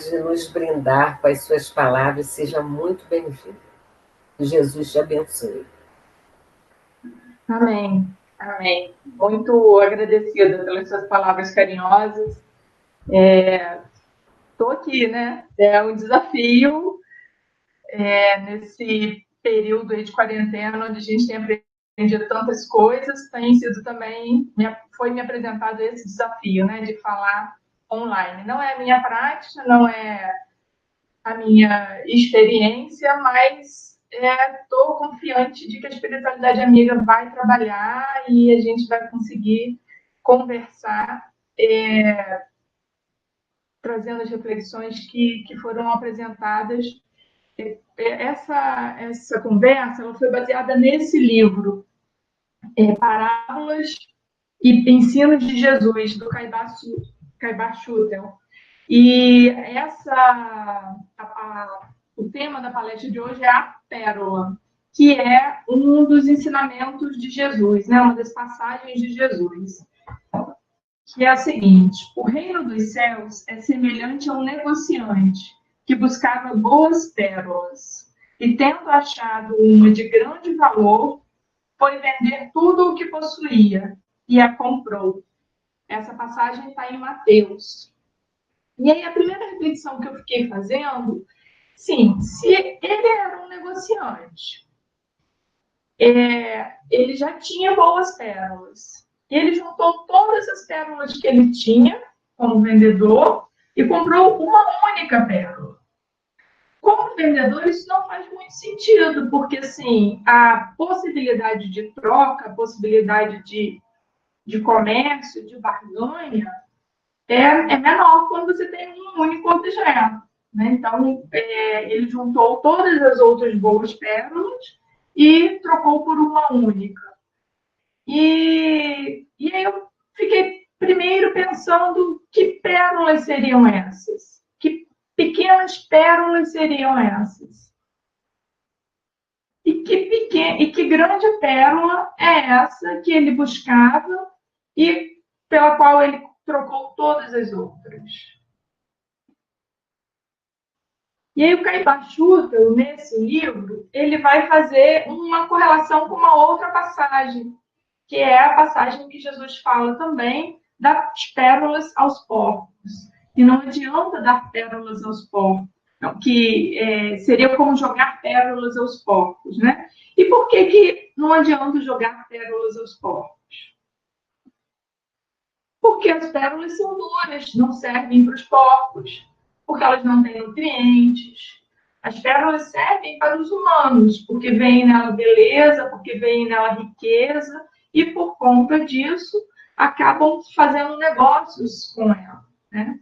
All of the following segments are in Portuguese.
oportunidade de nos brindar com as suas palavras. Seja muito bem-vindo. Que Jesus te abençoe. Amém. Amém. Muito agradecida pelas suas palavras carinhosas. Estou aqui, né? É um desafio nesse período aí de quarentena, onde a gente tem aprendido tantas coisas, tem sido também, foi me apresentado esse desafio, né? De falar online. Não é a minha prática, não é a minha experiência, mas estou confiante de que a espiritualidade amiga vai trabalhar e a gente vai conseguir conversar, trazendo as reflexões que foram apresentadas. Essa conversa ela foi baseada nesse livro, Parábolas e Ensinos de Jesus, do Caibar Schutel. E o tema da palestra de hoje é a pérola, que é um dos ensinamentos de Jesus, né? Uma das passagens de Jesus, que é a seguinte: o reino dos céus é semelhante a um negociante que buscava boas pérolas e, tendo achado uma de grande valor, foi vender tudo o que possuía e a comprou. Essa passagem está em Mateus. E aí a primeira reflexão que eu fiquei fazendo, sim, se ele era um negociante, ele já tinha boas pérolas. E ele juntou todas as pérolas que ele tinha como vendedor e comprou uma única pérola. Como vendedor, isso não faz muito sentido, porque assim, a possibilidade de troca, a possibilidade de comércio, de barganha, é menor quando você tem um único objeto. Né? Então, ele juntou todas as outras boas pérolas e trocou por uma única. E aí eu fiquei primeiro pensando que pérolas seriam essas? Que pequenas pérolas seriam essas? E que grande pérola é essa que ele buscava e pela qual ele trocou todas as outras? E aí o Caibar Schutel, nesse livro, ele vai fazer uma correlação com uma outra passagem, que é a passagem que Jesus fala também das pérolas aos porcos. E não adianta dar pérolas aos porcos, que seria como jogar pérolas aos porcos, né? E por que não adianta jogar pérolas aos porcos? Porque as pérolas são duras, não servem para os porcos, porque elas não têm nutrientes. As pérolas servem para os humanos, porque vem nela beleza, porque vem nela riqueza, e por conta disso acabam fazendo negócios com ela. Né?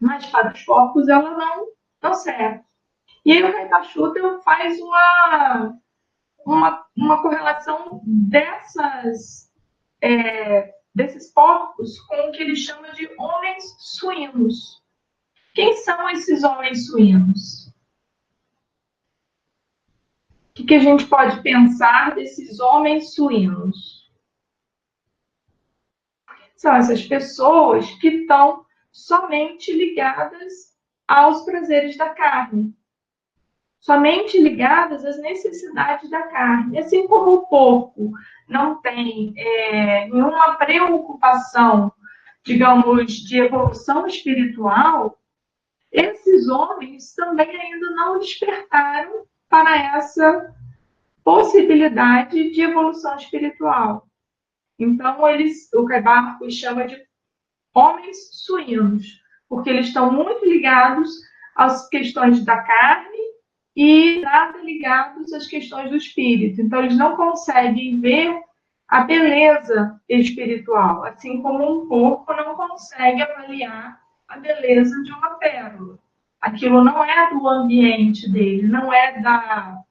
Mas para os porcos ela não serve. E aí o Caibar Schutel faz uma correlação desses porcos com o que ele chama de homens suínos. Quem são esses homens suínos? O que a gente pode pensar desses homens suínos? São essas pessoas que estão somente ligadas aos prazeres da carne, somente ligadas às necessidades da carne. Assim como o porco não tem nenhuma preocupação, digamos, de evolução espiritual, esses homens também ainda não despertaram para essa possibilidade de evolução espiritual. Então, o Caibar os chama de homens suínos, porque eles estão muito ligados às questões da carne e nada ligados às questões do espírito. Então, eles não conseguem ver a beleza espiritual, assim como um porco não consegue avaliar a beleza de uma pérola. Aquilo não é do ambiente dele, não é da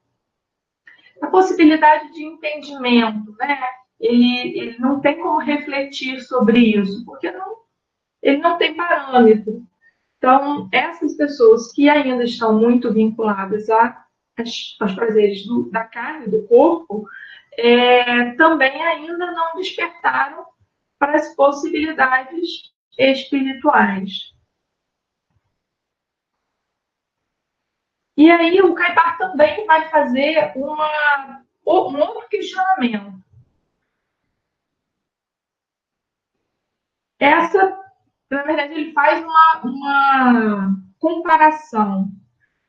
possibilidade de entendimento, né? Ele não tem como refletir sobre isso, porque ele não tem parâmetro. Então, essas pessoas que ainda estão muito vinculadas aos prazeres da carne, do corpo, também ainda não despertaram para as possibilidades espirituais. E aí o Caibar também vai fazer um outro questionamento. Na verdade, ele faz uma comparação,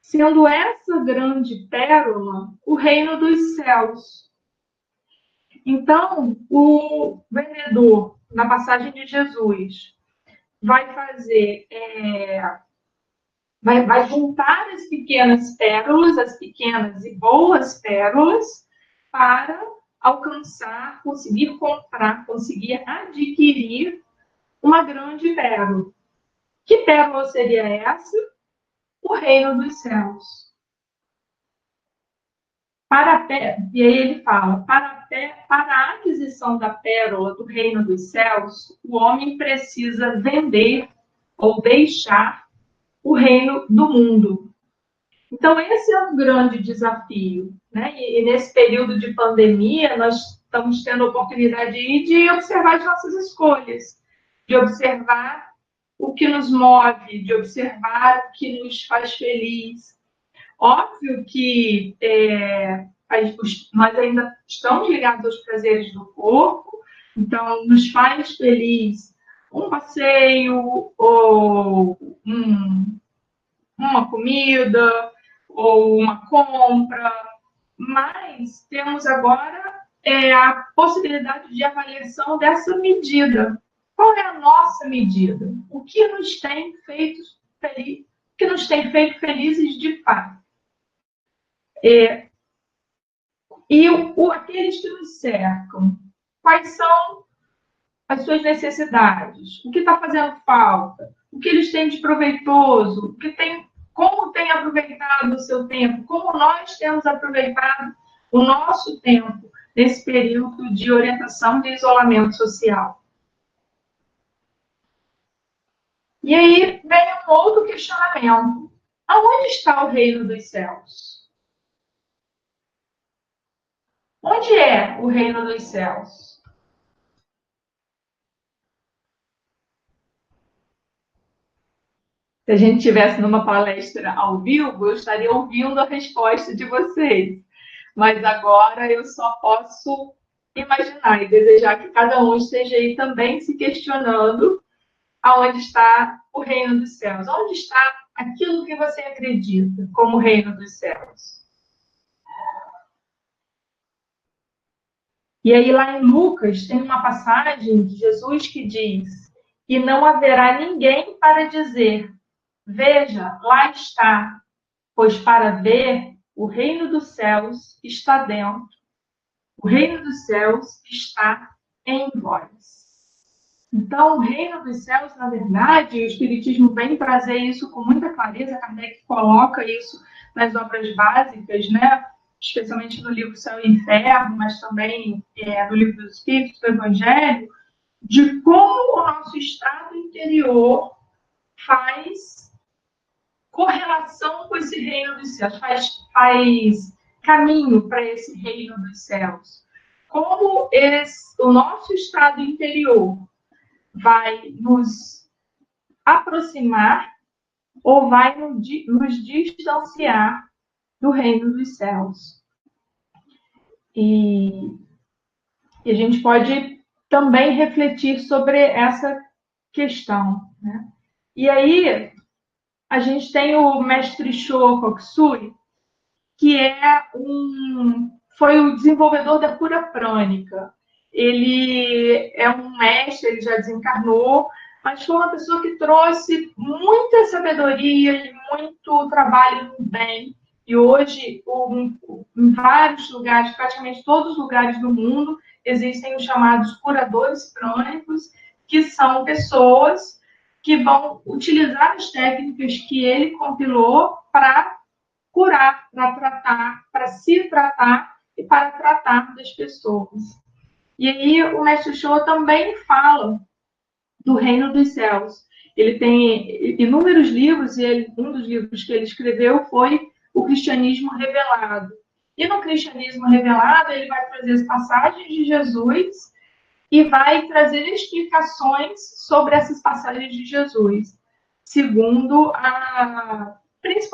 sendo essa grande pérola o reino dos céus. Então, o vendedor, na passagem de Jesus, vai fazer, vai juntar as pequenas pérolas, as pequenas e boas pérolas, para alcançar, conseguir comprar, conseguir adquirir uma grande pérola. Que pérola seria essa? O reino dos céus. E aí ele fala, para a aquisição da pérola do reino dos céus, o homem precisa vender ou deixar o reino do mundo. Então, esse é um grande desafio, né? E nesse período de pandemia, nós estamos tendo a oportunidade de observar as nossas escolhas, de observar o que nos move, de observar o que nos faz feliz. Óbvio que nós ainda estamos ligados aos prazeres do corpo, então nos faz feliz um passeio, ou uma comida, ou uma compra, mas temos agora a possibilidade de avaliação dessa medida. Qual é a nossa medida? O que nos tem feito felizes de fato? Aqueles que nos cercam, quais são as suas necessidades? O que está fazendo falta? O que eles têm de proveitoso? Como tem aproveitado o seu tempo? Como nós temos aproveitado o nosso tempo nesse período de orientação de isolamento social? E aí vem um outro questionamento. Aonde está o reino dos céus? Onde é o reino dos céus? Se a gente estivesse numa palestra ao vivo, eu estaria ouvindo a resposta de vocês. Mas agora eu só posso imaginar e desejar que cada um esteja aí também se questionando aonde está o reino dos céus. Onde está aquilo que você acredita como reino dos céus? E aí lá em Lucas tem uma passagem de Jesus que diz: e não haverá ninguém para dizer, veja, lá está, pois para ver o reino dos céus está dentro, o reino dos céus está em vós. Então, o reino dos céus, na verdade, o Espiritismo vem trazer isso com muita clareza. Kardec coloca isso nas obras básicas, né? Especialmente no livro Céu e Inferno, mas também no livro dos Espíritos, do Evangelho, de como o nosso estado interior faz correlação com esse reino dos céus, faz caminho para esse reino dos céus. Como o nosso estado interior vai nos aproximar ou vai nos distanciar do reino dos céus. E a gente pode também refletir sobre essa questão, né? E aí, a gente tem o mestre Sho Kokusui, que foi o desenvolvedor da cura prânica. Ele é um mestre, ele já desencarnou, mas foi uma pessoa que trouxe muita sabedoria e muito trabalho no bem. E hoje, em vários lugares, praticamente todos os lugares do mundo, existem os chamados curadores prânicos, que são pessoas que vão utilizar as técnicas que ele compilou para curar, para tratar, para se tratar e para tratar das pessoas. E aí o mestre Sho também fala do reino dos céus. Ele tem inúmeros livros, e um dos livros que ele escreveu foi O Cristianismo Revelado. E no Cristianismo Revelado, ele vai trazer as passagens de Jesus e vai trazer explicações sobre essas passagens de Jesus, segundo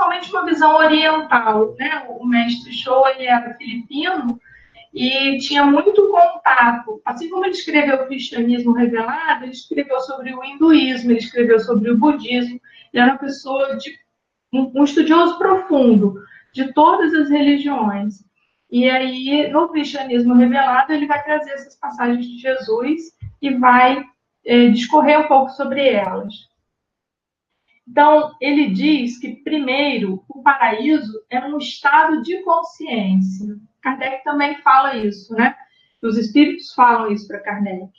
principalmente uma visão oriental, né? O mestre Shoa, ele era filipino e tinha muito contato. Assim como ele escreveu o cristianismo revelado, ele escreveu sobre o hinduísmo, ele escreveu sobre o budismo. Ele era uma pessoa um estudioso profundo de todas as religiões. E aí, no cristianismo revelado, ele vai trazer essas passagens de Jesus e vai discorrer um pouco sobre elas. Então, ele diz que, primeiro, o paraíso é um estado de consciência. Kardec também fala isso, né? Os espíritos falam isso para Kardec.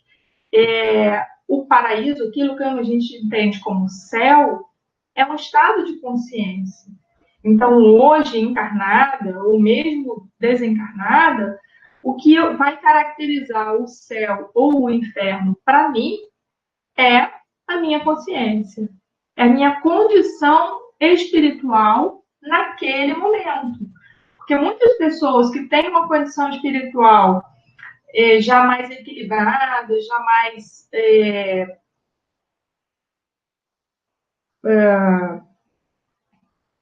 O paraíso, aquilo que a gente entende como céu, é um estado de consciência. Então, hoje, encarnada, ou mesmo desencarnada, o que vai caracterizar o céu ou o inferno, para mim, é a minha consciência. É a minha condição espiritual naquele momento. Porque muitas pessoas que têm uma condição espiritual já mais equilibrada, já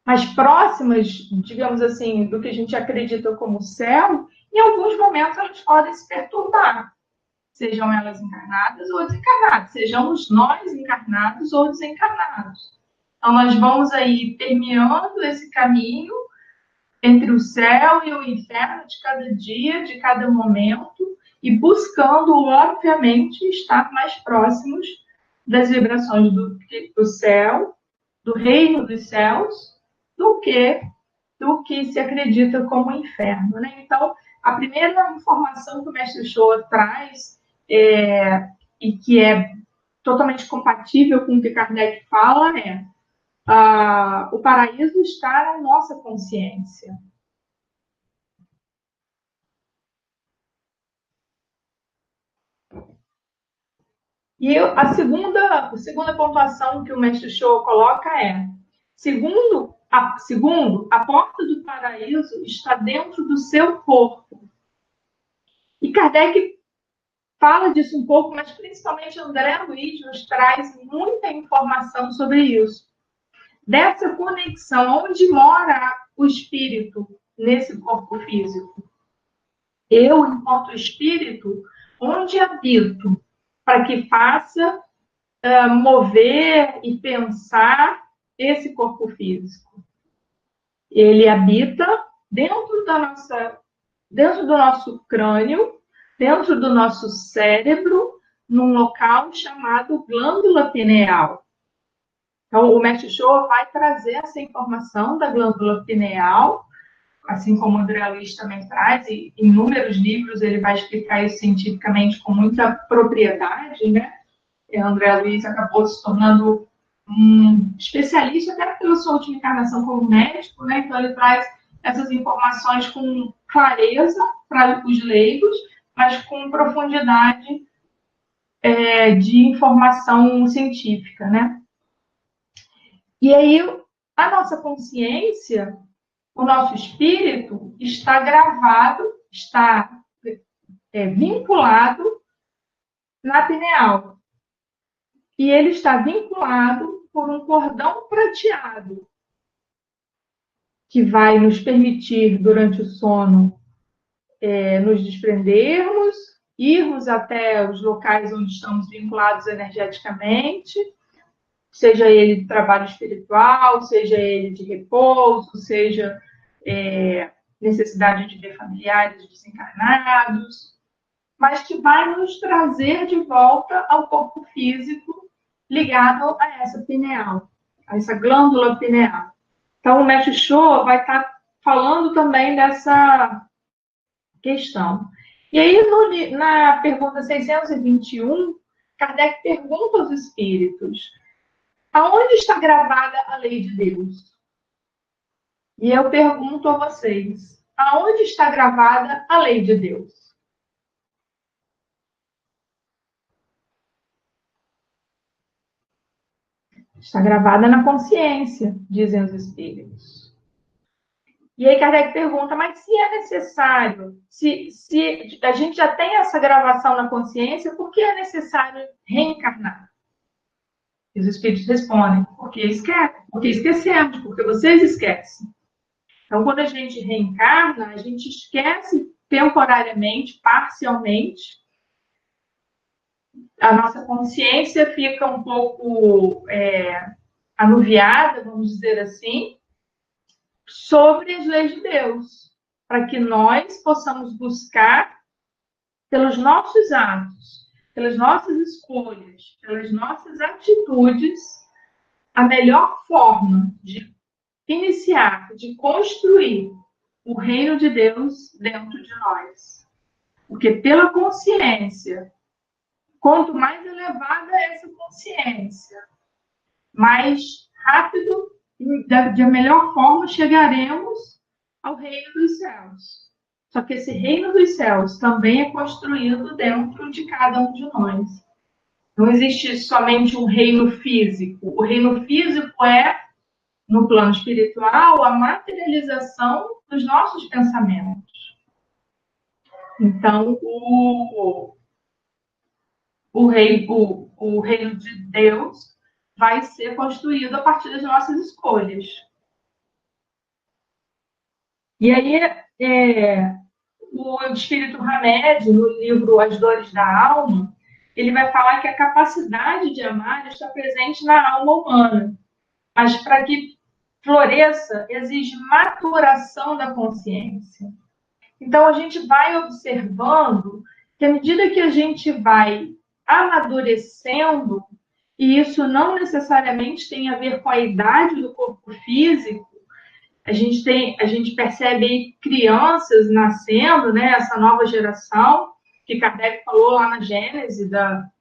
mais próximas, digamos assim, do que a gente acredita como céu, em alguns momentos elas podem se perturbar. Sejam elas encarnadas ou desencarnadas, sejamos nós encarnados ou desencarnados. Então, nós vamos aí permeando esse caminho entre o céu e o inferno de cada dia, de cada momento, e buscando, obviamente, estar mais próximos das vibrações do céu, do reino dos céus, do que se acredita como inferno. Né? Então, a primeira informação que o mestre Shoa traz, e que é totalmente compatível com o que Kardec fala, o paraíso está na nossa consciência. E a segunda pontuação que o mestre Shoa coloca segundo, a porta do paraíso está dentro do seu corpo. E Kardec fala disso um pouco, mas principalmente André Luiz nos traz muita informação sobre isso. Dessa conexão, onde mora o espírito nesse corpo físico. Eu, enquanto espírito, onde habito, para que faça mover e pensar esse corpo físico. Ele habita dentro do nosso crânio, dentro do nosso cérebro, num local chamado glândula pineal. Então, o mestre Shoa vai trazer essa informação da glândula pineal, assim como o André Luiz também traz, e em inúmeros livros ele vai explicar isso cientificamente com muita propriedade, né? E o André Luiz acabou se tornando um especialista até pela sua última encarnação como médico, né? Então ele traz essas informações com clareza para os leigos, mas com profundidade de informação científica, né? E aí a nossa consciência, o nosso espírito está gravado, está vinculado na pineal. E ele está vinculado por um cordão prateado, que vai nos permitir, durante o sono, nos desprendermos, irmos até os locais onde estamos vinculados energeticamente, seja ele de trabalho espiritual, seja ele de repouso, seja necessidade de ver familiares desencarnados, mas que vai nos trazer de volta ao corpo físico ligado a essa pineal, a essa glândula pineal. Então, o mestre Shoa vai estar falando também dessa questão. E aí, na pergunta 621, Kardec pergunta aos espíritos: aonde está gravada a lei de Deus? E eu pergunto a vocês: aonde está gravada a lei de Deus? Está gravada na consciência, dizem os espíritos. E aí Kardec pergunta, mas se é necessário, se a gente já tem essa gravação na consciência, por que é necessário reencarnar? E os espíritos respondem, porque esquecemos, porque vocês esquecem. Então, quando a gente reencarna, a gente esquece temporariamente, parcialmente, a nossa consciência fica um pouco anuviada, vamos dizer assim, sobre as leis de Deus, para que nós possamos buscar, pelos nossos atos, pelas nossas escolhas, pelas nossas atitudes, a melhor forma de iniciar, de construir o reino de Deus dentro de nós. Porque pela consciência, quanto mais elevada é essa consciência, mais rápido e da melhor forma chegaremos ao reino dos céus. Só que esse reino dos céus também é construído dentro de cada um de nós. Não existe somente um reino físico. O reino físico é, no plano espiritual, a materialização dos nossos pensamentos. Então, o reino de Deus vai ser construído a partir das nossas escolhas. E aí, o Espírito Hamed, no livro As Dores da Alma, ele vai falar que a capacidade de amar está presente na alma humana, mas para que floresça, exige maturação da consciência. Então, a gente vai observando que, à medida que a gente vai amadurecendo, e isso não necessariamente tem a ver com a idade do corpo físico, a gente percebe crianças nascendo, né, essa nova geração, que Kardec falou lá na Gênese da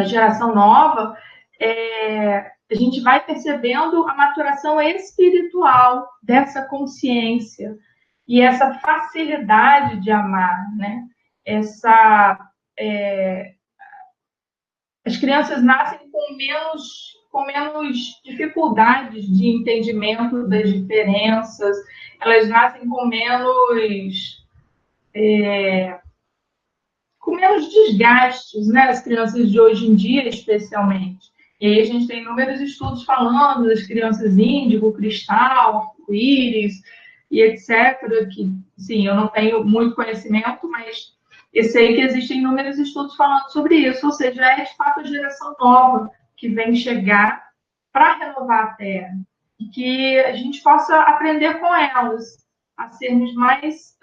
geração nova, a gente vai percebendo a maturação espiritual dessa consciência e essa facilidade de amar, né? As crianças nascem com menos dificuldades de entendimento das diferenças, elas nascem com menos desgastes, né? As crianças de hoje em dia, especialmente. E aí a gente tem inúmeros estudos falando das crianças índigo, cristal, arco-íris e etc. Que, sim, eu não tenho muito conhecimento, mas eu sei que existem inúmeros estudos falando sobre isso. Ou seja, é de fato a geração nova que vem chegar para renovar a Terra. E que a gente possa aprender com elas a sermos mais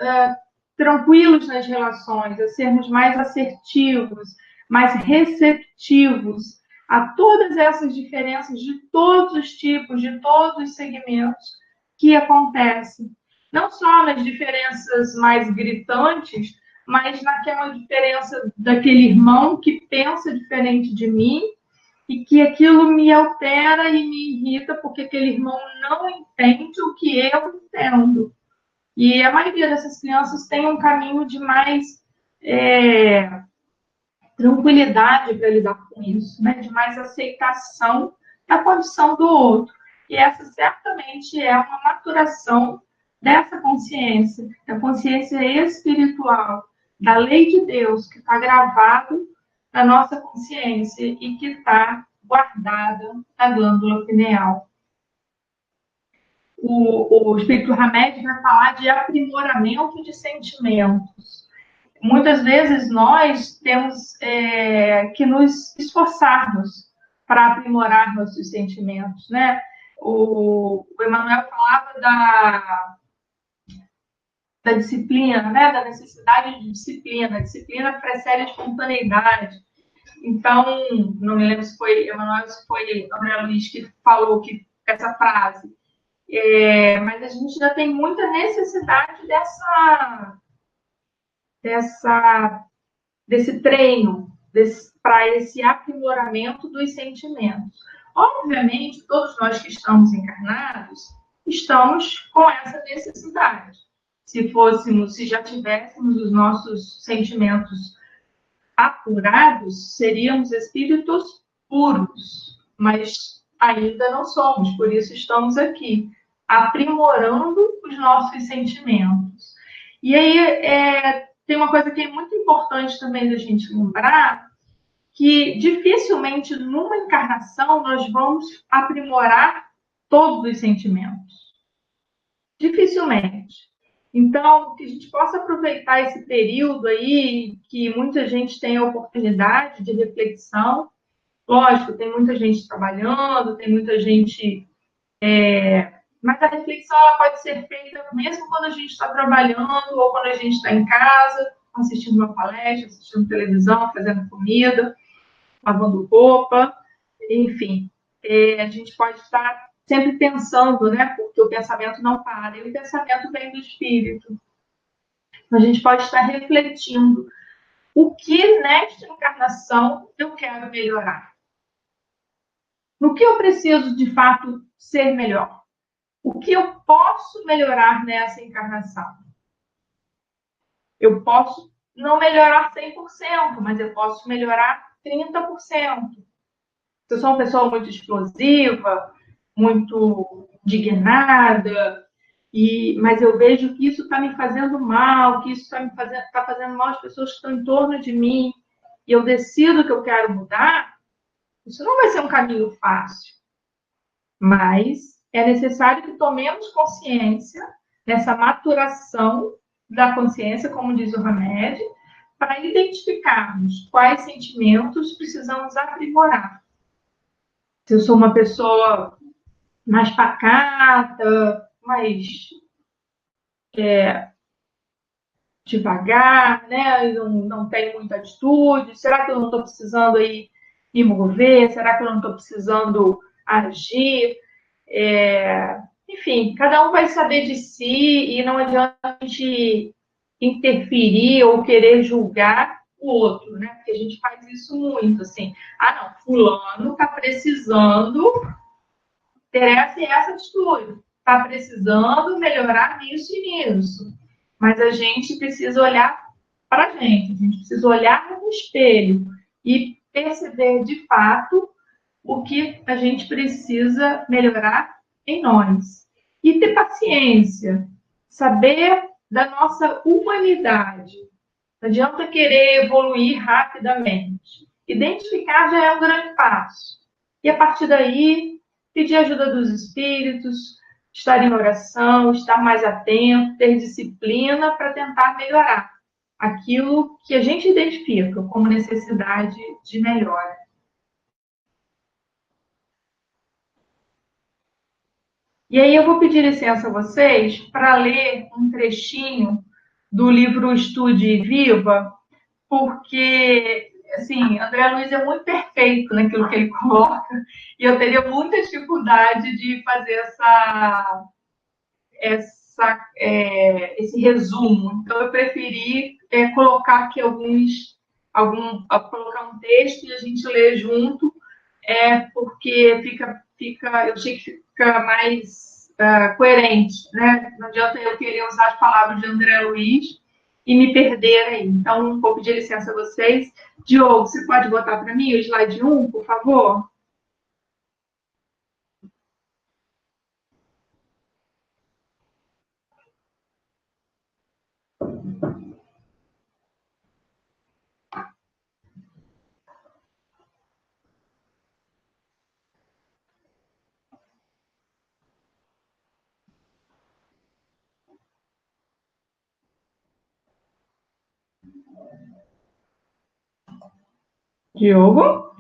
tranquilos nas relações, a sermos mais assertivos, mais receptivos a todas essas diferenças de todos os tipos, de todos os segmentos que acontecem. Não só nas diferenças mais gritantes, mas naquela diferença daquele irmão que pensa diferente de mim e que aquilo me altera e me irrita porque aquele irmão não entende o que eu entendo. E a maioria dessas crianças tem um caminho de mais tranquilidade para lidar com isso, né? De mais aceitação da condição do outro. E essa certamente é uma maturação dessa consciência, da consciência espiritual, da lei de Deus que está gravado na nossa consciência e que está guardada na glândula pineal. O Espírito Hamed vai falar de aprimoramento de sentimentos. Muitas vezes nós temos que nos esforçarmos para aprimorar nossos sentimentos, né? O Emmanuel falava da disciplina, né? Da necessidade de disciplina. A disciplina precede a espontaneidade. Então, não me lembro se foi Emmanuel, se foi André Luiz que falou essa frase. Mas a gente já tem muita necessidade desse treino, para esse aprimoramento dos sentimentos. Obviamente, todos nós que estamos encarnados, estamos com essa necessidade. Se já tivéssemos os nossos sentimentos apurados, seríamos espíritos puros, mas ainda não somos, por isso estamos aqui, aprimorando os nossos sentimentos. E aí, tem uma coisa que é muito importante também da gente lembrar, que dificilmente numa encarnação nós vamos aprimorar todos os sentimentos. Dificilmente. Então, que a gente possa aproveitar esse período aí, que muita gente tem a oportunidade de reflexão. Lógico, tem muita gente trabalhando, tem muita gente. Mas a reflexão ela pode ser feita mesmo quando a gente está trabalhando ou quando a gente está em casa, assistindo uma palestra, assistindo televisão, fazendo comida, lavando roupa, enfim. A gente pode estar sempre pensando, né? Porque o pensamento não para, e o pensamento vem do espírito. Então, a gente pode estar refletindo o que nesta encarnação eu quero melhorar. No que eu preciso, de fato, ser melhor? O que eu posso melhorar nessa encarnação? Eu posso não melhorar 100%, mas eu posso melhorar 30%. Se eu sou uma pessoa muito explosiva, muito indignada, mas eu vejo que isso está me fazendo mal, que isso está fazendo mal às pessoas que estão em torno de mim, e eu decido que eu quero mudar, isso não vai ser um caminho fácil. Mas é necessário que tomemos consciência dessa maturação da consciência, como diz o Hamed, para identificarmos quais sentimentos precisamos aprimorar. Se eu sou uma pessoa mais pacata, mais devagar, né? Não tenho muita atitude. Será que eu não estou precisando aí me mover? Será que eu não estou precisando agir? Enfim, cada um vai saber de si e não adianta a gente interferir ou querer julgar o outro, né? Porque a gente faz isso muito, assim. Ah, não, fulano está precisando ter essa e essa atitude. Está precisando melhorar nisso e nisso. Mas a gente precisa olhar para a gente precisa olhar no espelho e perceber de fato o que a gente precisa melhorar em nós. E ter paciência, saber da nossa humanidade. Não adianta querer evoluir rapidamente. Identificar já é um grande passo. E a partir daí, pedir ajuda dos espíritos, estar em oração, estar mais atento, ter disciplina para tentar melhorar aquilo que a gente identifica como necessidade de melhora. E aí eu vou pedir licença a vocês para ler um trechinho do livro Estude Viva, porque, assim, André Luiz é muito perfeito naquilo que ele coloca, e eu teria muita dificuldade de fazer esse resumo. Então, eu preferi colocar aqui colocar um texto e a gente lê junto, porque eu achei que fica mais coerente, né? Não adianta eu querer usar as palavras de André Luiz e me perder aí. Então, vou pedir licença a vocês. Diogo, você pode botar para mim o slide 1, por favor? Diogo?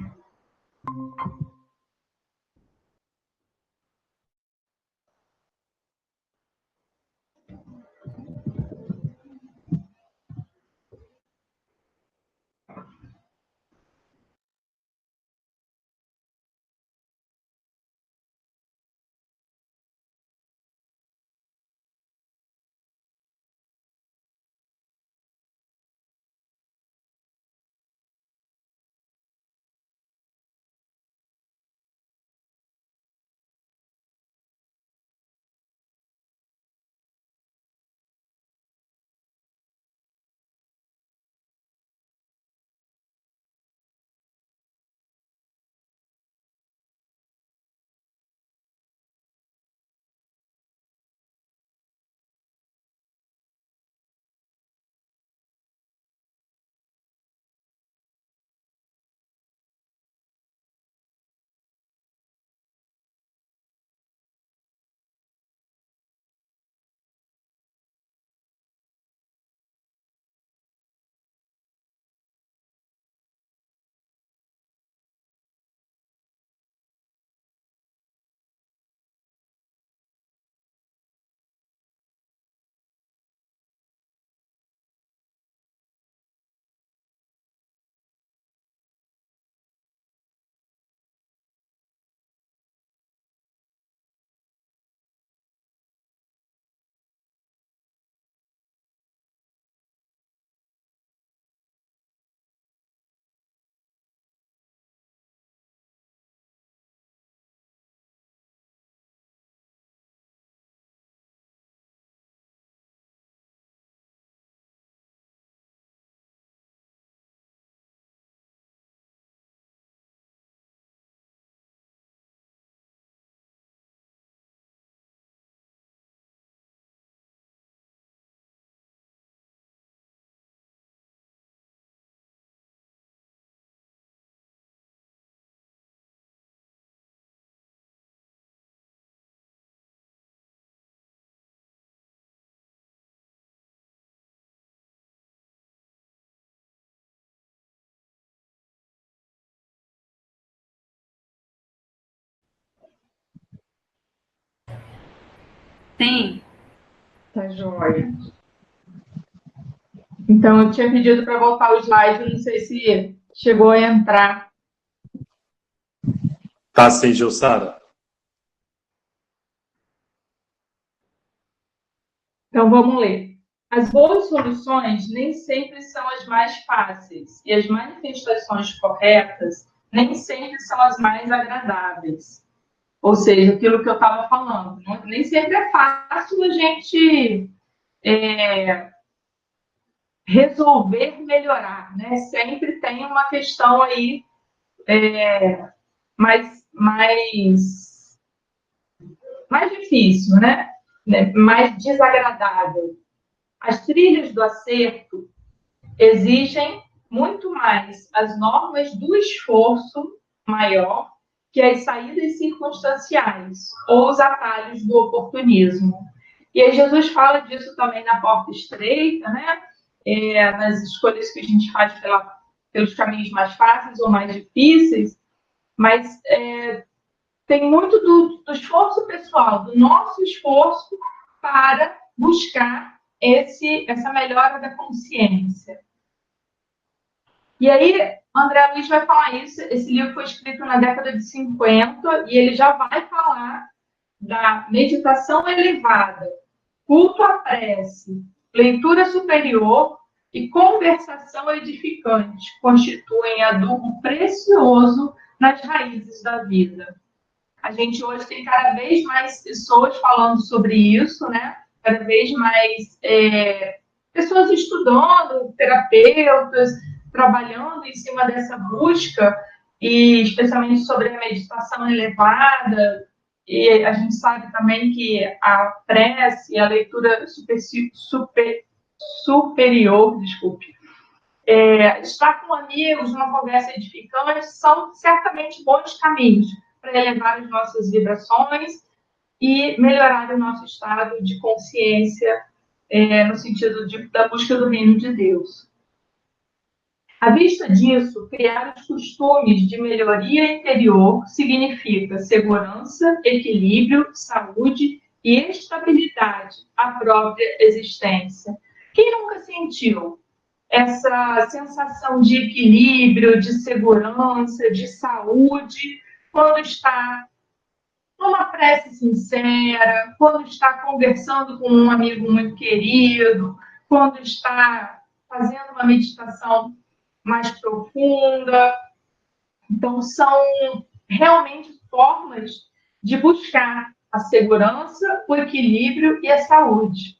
Tem. Tá joia. Então, eu tinha pedido para voltar o slide, não sei se chegou a entrar. Tá sim, Jussara. Então, vamos ler. As boas soluções nem sempre são as mais fáceis, e as manifestações corretas nem sempre são as mais agradáveis. Ou seja, aquilo que eu estava falando. Nem sempre é fácil a gente resolver melhorar, né? Sempre tem uma questão aí mais difícil, né? Mais desagradável. As trilhas do acerto exigem muito mais as normas do esforço maior que as saídas circunstanciais ou os atalhos do oportunismo. E aí Jesus fala disso também na porta estreita, né? Nas escolhas que a gente faz pelos caminhos mais fáceis ou mais difíceis, mas tem muito do esforço pessoal, do nosso esforço para buscar essa melhora da consciência. E aí, André Luiz vai falar isso. Esse livro foi escrito na década de 50 e ele já vai falar da meditação elevada, culto à prece, leitura superior e conversação edificante constituem adubo precioso nas raízes da vida. A gente hoje tem cada vez mais pessoas falando sobre isso, né? Cada vez mais pessoas estudando, terapeutas, trabalhando em cima dessa busca, e especialmente sobre a meditação elevada. E a gente sabe também que a prece, a leitura superior, estar com amigos, uma conversa edificante, são certamente bons caminhos para elevar as nossas vibrações e melhorar o nosso estado de consciência no sentido da busca do reino de Deus. À vista disso, criar os costumes de melhoria interior significa segurança, equilíbrio, saúde e estabilidade à própria existência. Quem nunca sentiu essa sensação de equilíbrio, de segurança, de saúde, quando está numa prece sincera, quando está conversando com um amigo muito querido, quando está fazendo uma meditação mais profunda? Então, são realmente formas de buscar a segurança, o equilíbrio e a saúde.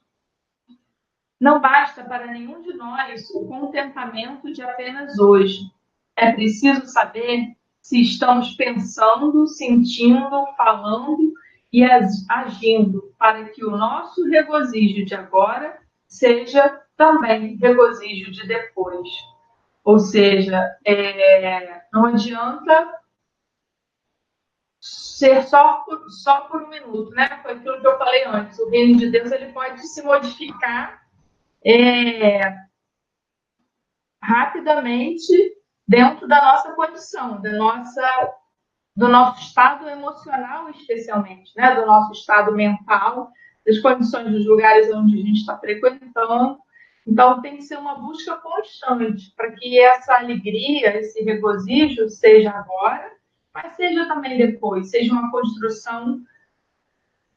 Não basta para nenhum de nós o contentamento de apenas hoje. É preciso saber se estamos pensando, sentindo, falando e agindo para que o nosso regozijo de agora seja também regozijo de depois. Ou seja, não adianta ser só por um minuto, né? Foi aquilo que eu falei antes. O reino de Deus ele pode se modificar rapidamente dentro da nossa condição, do nosso estado emocional, especialmente, né? Do nosso estado mental, das condições dos lugares onde a gente está frequentando. Então, tem que ser uma busca constante para que essa alegria, esse regozijo seja agora, mas seja também depois, seja uma construção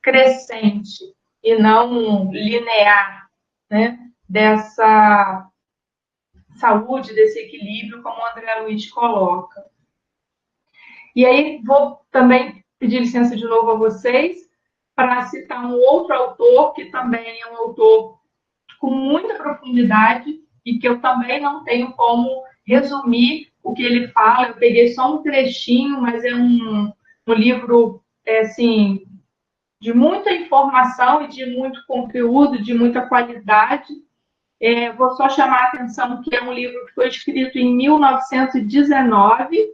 crescente e não linear, né? Dessa saúde, desse equilíbrio, como o André Luiz coloca. E aí, vou também pedir licença de novo a vocês para citar um outro autor, que também é um autor com muita profundidade e que eu também não tenho como resumir o que ele fala. Eu peguei só um trechinho, mas é um livro, assim, de muita informação e de muito conteúdo, de muita qualidade. Vou só chamar a atenção que é um livro que foi escrito em 1919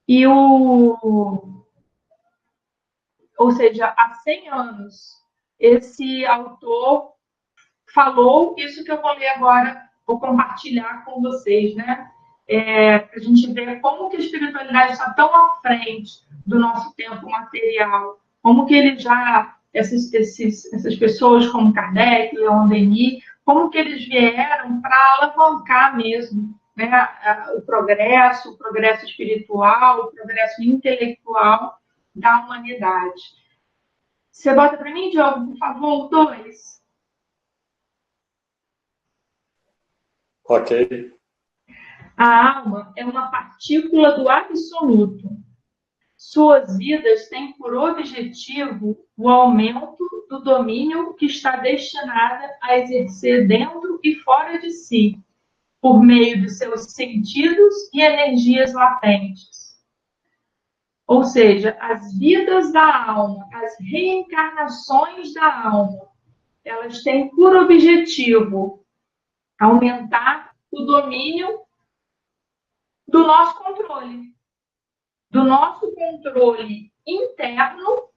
e ou seja, há 100 anos, esse autor falou isso que eu vou ler agora, vou compartilhar com vocês, né? Para a gente ver como que a espiritualidade está tão à frente do nosso tempo material, como que ele já essas pessoas como Kardec, Leon Denis, como que eles vieram para alavancar mesmo, né, o progresso espiritual, o progresso intelectual da humanidade. Você bota para mim, Diogo, por favor, 2. Ok. A alma é uma partícula do absoluto. Suas vidas têm por objetivo o aumento do domínio que está destinada a exercer dentro e fora de si, por meio de seus sentidos e energias latentes. Ou seja, as vidas da alma, as reencarnações da alma, elas têm por objetivo aumentar o domínio do nosso controle interno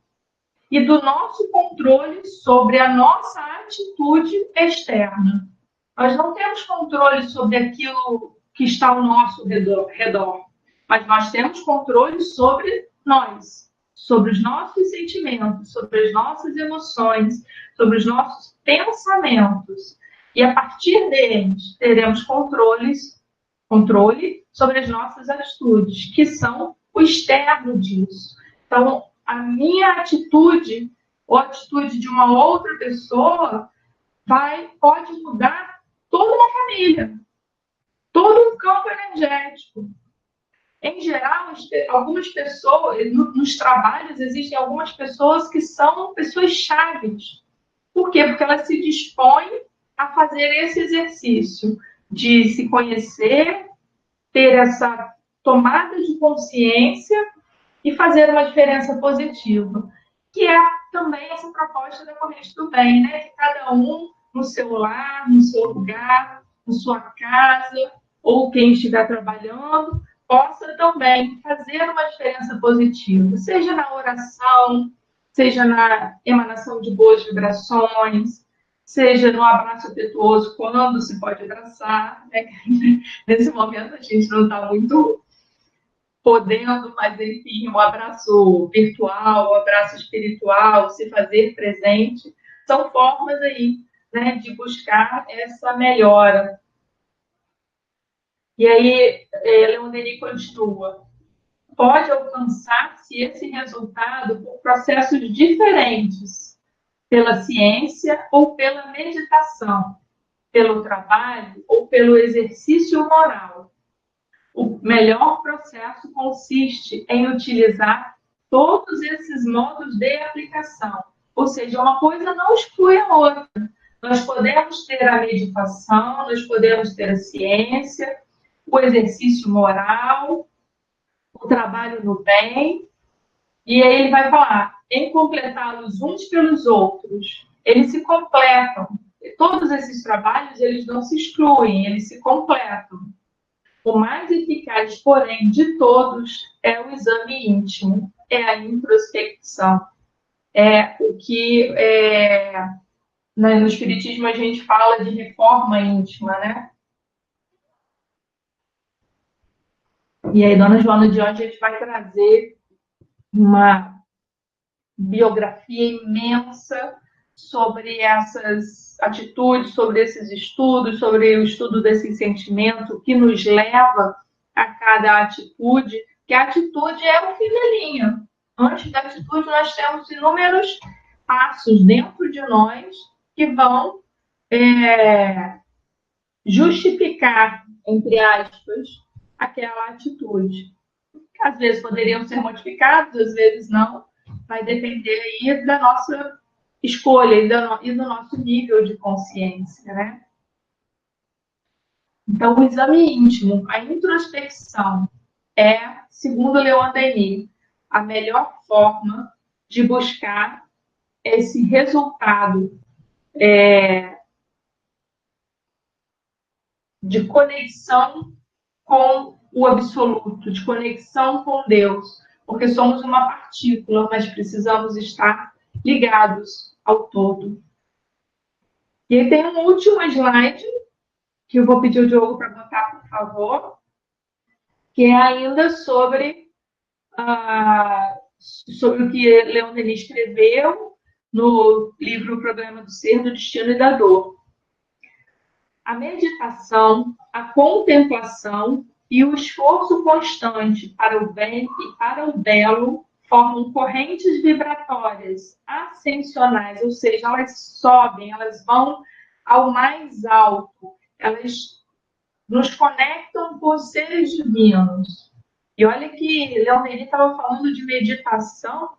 e do nosso controle sobre a nossa atitude externa. Nós não temos controle sobre aquilo que está ao nosso redor, mas nós temos controle sobre nós, sobre os nossos sentimentos, sobre as nossas emoções, sobre os nossos pensamentos. E a partir deles, teremos controle sobre as nossas atitudes, que são o externo disso. Então, a minha atitude ou a atitude de uma outra pessoa pode mudar toda uma família, todo um campo energético. Em geral, algumas pessoas, nos trabalhos, existem algumas pessoas que são pessoas chaves. Por quê? Porque elas se dispõem a fazer esse exercício de se conhecer, ter essa tomada de consciência e fazer uma diferença positiva, que é também essa proposta da corrente do bem, né? Que cada um no seu lar, no seu lugar, na sua casa, ou quem estiver trabalhando, possa também fazer uma diferença positiva, seja na oração, seja na emanação de boas vibrações, seja no abraço afetuoso, quando se pode abraçar, né? Nesse momento a gente não está muito podendo, mas enfim, um abraço virtual, um abraço espiritual, se fazer presente, são formas aí, né, de buscar essa melhora. E aí, Leon Denis continua. Pode alcançar-se esse resultado por processos diferentes, pela ciência ou pela meditação, pelo trabalho ou pelo exercício moral. O melhor processo consiste em utilizar todos esses modos de aplicação. Ou seja, uma coisa não exclui a outra. Nós podemos ter a meditação, nós podemos ter a ciência, o exercício moral, o trabalho no bem. E aí ele vai falar, em completá-los uns pelos outros. Eles se completam. Todos esses trabalhos, eles não se excluem, eles se completam. O mais eficaz, porém, de todos é o exame íntimo, é a introspecção. É o que no Espiritismo a gente fala de reforma íntima, né? E aí, Dona Joana de hoje, a gente vai trazer uma biografia imensa sobre essas atitudes, sobre esses estudos, sobre o estudo desse sentimento que nos leva a cada atitude, que a atitude é o fim da linha. Antes da atitude, nós temos inúmeros passos dentro de nós que vão justificar, entre aspas, aquela atitude. Às vezes poderiam ser modificados, às vezes não. Vai depender aí da nossa escolha e do nosso nível de consciência, né? Então, o exame íntimo, a introspecção, é, segundo Leon Denis, a melhor forma de buscar esse resultado de conexão com o absoluto, de conexão com Deus, porque somos uma partícula, mas precisamos estar ligados ao todo. E aí tem um último slide, que eu vou pedir ao Diogo para botar, por favor, que é ainda sobre o que Leon Denis escreveu, no livro O Problema do Ser, do Destino e da Dor. A meditação, a contemplação e o esforço constante para o bem e para o belo formam correntes vibratórias ascensionais, ou seja, elas sobem, elas vão ao mais alto, elas nos conectam com os seres divinos. E olha que Leoneri estava falando de meditação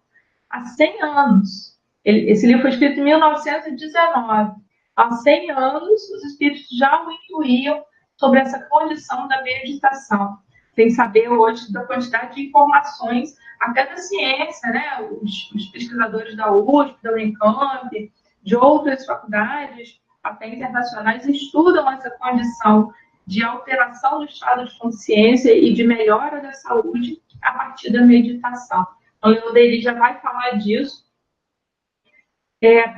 há 100 anos. Esse livro foi escrito em 1919. Há 100 anos, os espíritos já o intuíam sobre essa condição da meditação. Sem saber hoje da quantidade de informações, até da ciência, né? Os pesquisadores da USP, da Unicamp, de outras faculdades, até internacionais, estudam essa condição de alteração do estado de consciência e de melhora da saúde a partir da meditação. Então, o Leoneri já vai falar disso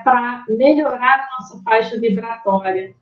para melhorar a nossa faixa vibratória.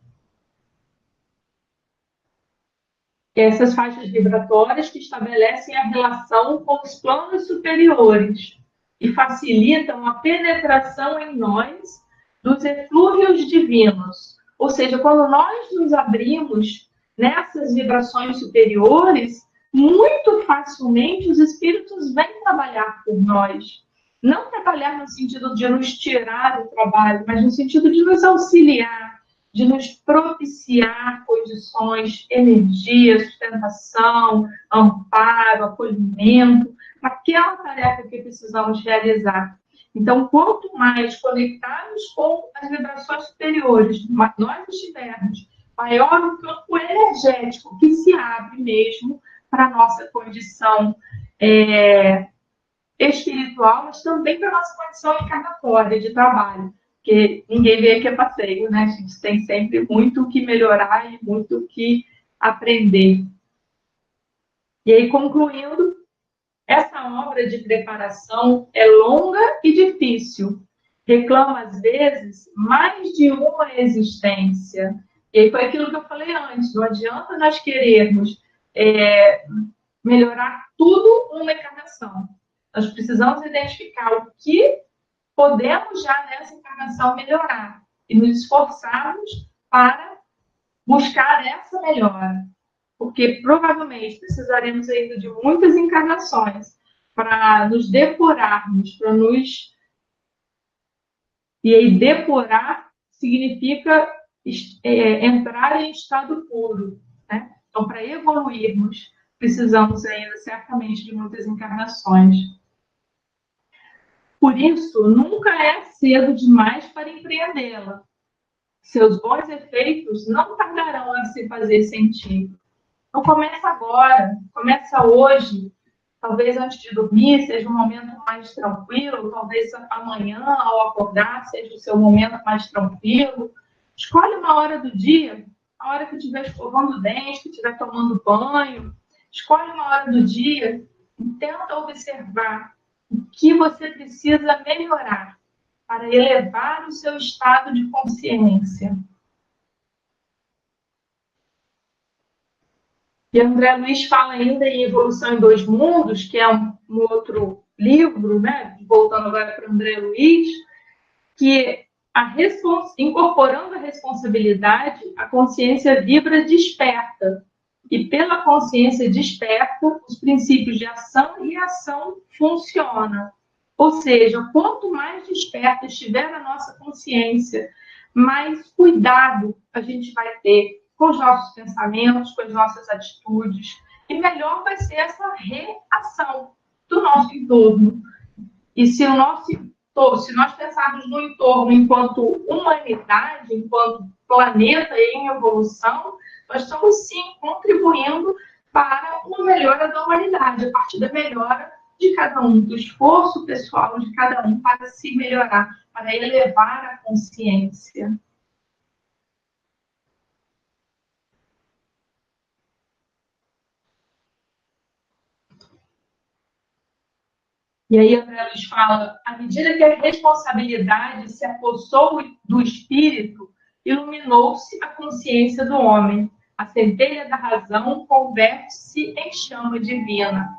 Essas faixas vibratórias que estabelecem a relação com os planos superiores e facilitam a penetração em nós dos eflúvios divinos. Ou seja, quando nós nos abrimos nessas vibrações superiores, muito facilmente os espíritos vêm trabalhar por nós. Não trabalhar no sentido de nos tirar do trabalho, mas no sentido de nos auxiliar, de nos propiciar condições, energia, sustentação, amparo, acolhimento, aquela tarefa que precisamos realizar. Então, quanto mais conectados com as vibrações superiores nós estivermos, maior o campo energético que se abre mesmo para a nossa condição espiritual, mas também para a nossa condição encarnatória de trabalho. Porque ninguém vem aqui a passeio, né? A gente tem sempre muito o que melhorar e muito o que aprender. E aí, concluindo, essa obra de preparação é longa e difícil. Reclama, às vezes, mais de uma existência. E aí foi aquilo que eu falei antes. Não adianta nós querermos melhorar tudo numa encarnação. Nós precisamos identificar o que podemos já nessa encarnação melhorar e nos esforçarmos para buscar essa melhora. Porque provavelmente precisaremos ainda de muitas encarnações para nos depurarmos, para nos... E aí, depurar significa entrar em estado puro, né? Então, para evoluirmos, precisamos ainda, certamente, de muitas encarnações. Por isso, nunca é cedo demais para empreendê-la. Seus bons efeitos não tardarão a se fazer sentir. Então, começa agora, começa hoje. Talvez antes de dormir seja um momento mais tranquilo, talvez amanhã, ao acordar, seja o seu momento mais tranquilo. Escolhe uma hora do dia, a hora que estiver escovando o dente, que estiver tomando banho. Escolhe uma hora do dia e tenta observar o que você precisa melhorar para elevar o seu estado de consciência. E André Luiz fala ainda em Evolução em Dois Mundos, que é um outro livro, né? Voltando agora para André Luiz, que incorporando a responsabilidade, a consciência vibra desperta. E pela consciência desperta, os princípios de ação e ação funcionam. Ou seja, quanto mais desperta estiver a nossa consciência, mais cuidado a gente vai ter com os nossos pensamentos, com as nossas atitudes, e melhor vai ser essa reação do nosso entorno. E se nós pensarmos no entorno enquanto humanidade, enquanto planeta em evolução, nós estamos, sim, contribuindo para uma melhora da humanidade, a partir da melhora de cada um, do esforço pessoal de cada um para se melhorar, para elevar a consciência. E aí André Luiz fala, à medida que a responsabilidade se apossou do espírito, iluminou-se a consciência do homem. A centelha da razão converte-se em chama divina.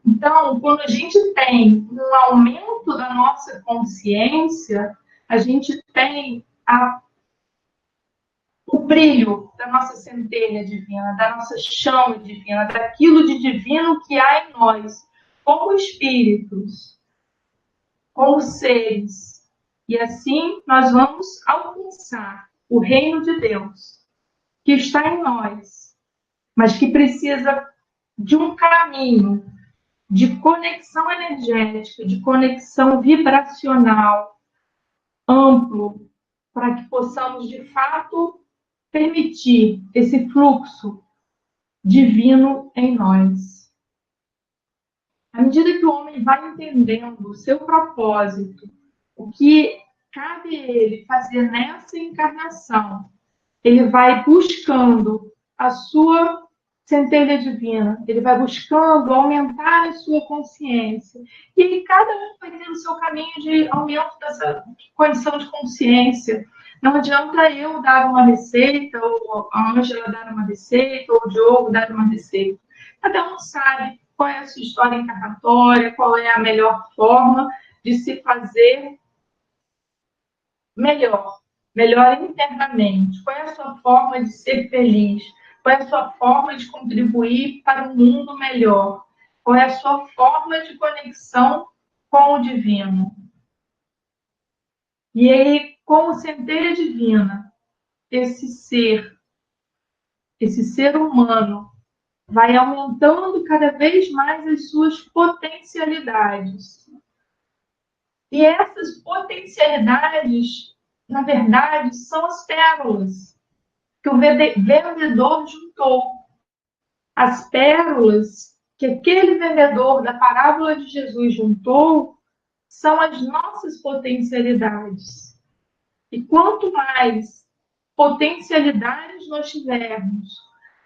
Então, quando a gente tem um aumento da nossa consciência, a gente tem o brilho da nossa centelha divina, da nossa chama divina, daquilo de divino que há em nós, como espíritos, como seres. E assim nós vamos alcançar o reino de Deus, que está em nós, mas que precisa de um caminho de conexão energética, de conexão vibracional amplo, para que possamos, de fato, permitir esse fluxo divino em nós. À medida que o homem vai entendendo o seu propósito, o que cabe a ele fazer nessa encarnação, ele vai buscando a sua centelha divina, ele vai buscando aumentar a sua consciência. E cada um vai ter o seu caminho de aumento dessa condição de consciência. Não adianta eu dar uma receita, ou a Ângela dar uma receita, ou o Diogo dar uma receita. Cada um sabe qual é a sua história encarnatória, qual é a melhor forma de se fazer melhor internamente. Qual é a sua forma de ser feliz? Qual é a sua forma de contribuir para um mundo melhor? Qual é a sua forma de conexão com o divino? E aí, como centelha divina, esse ser humano, vai aumentando cada vez mais as suas potencialidades. E essas potencialidades, na verdade, são as pérolas que o vendedor juntou. As pérolas que aquele vendedor da parábola de Jesus juntou são as nossas potencialidades. E quanto mais potencialidades nós tivermos,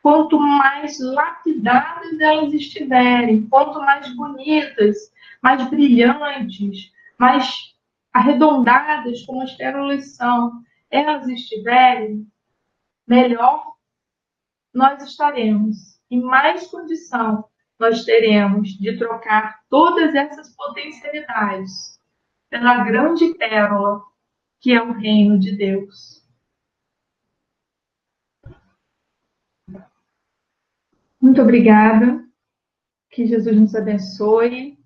quanto mais lapidadas elas estiverem, quanto mais bonitas, mais brilhantes, mais arredondadas, como as pérolas são, elas estiverem, melhor nós estaremos, e mais condição nós teremos de trocar todas essas potencialidades pela grande pérola que é o reino de Deus. Muito obrigada. Que Jesus nos abençoe.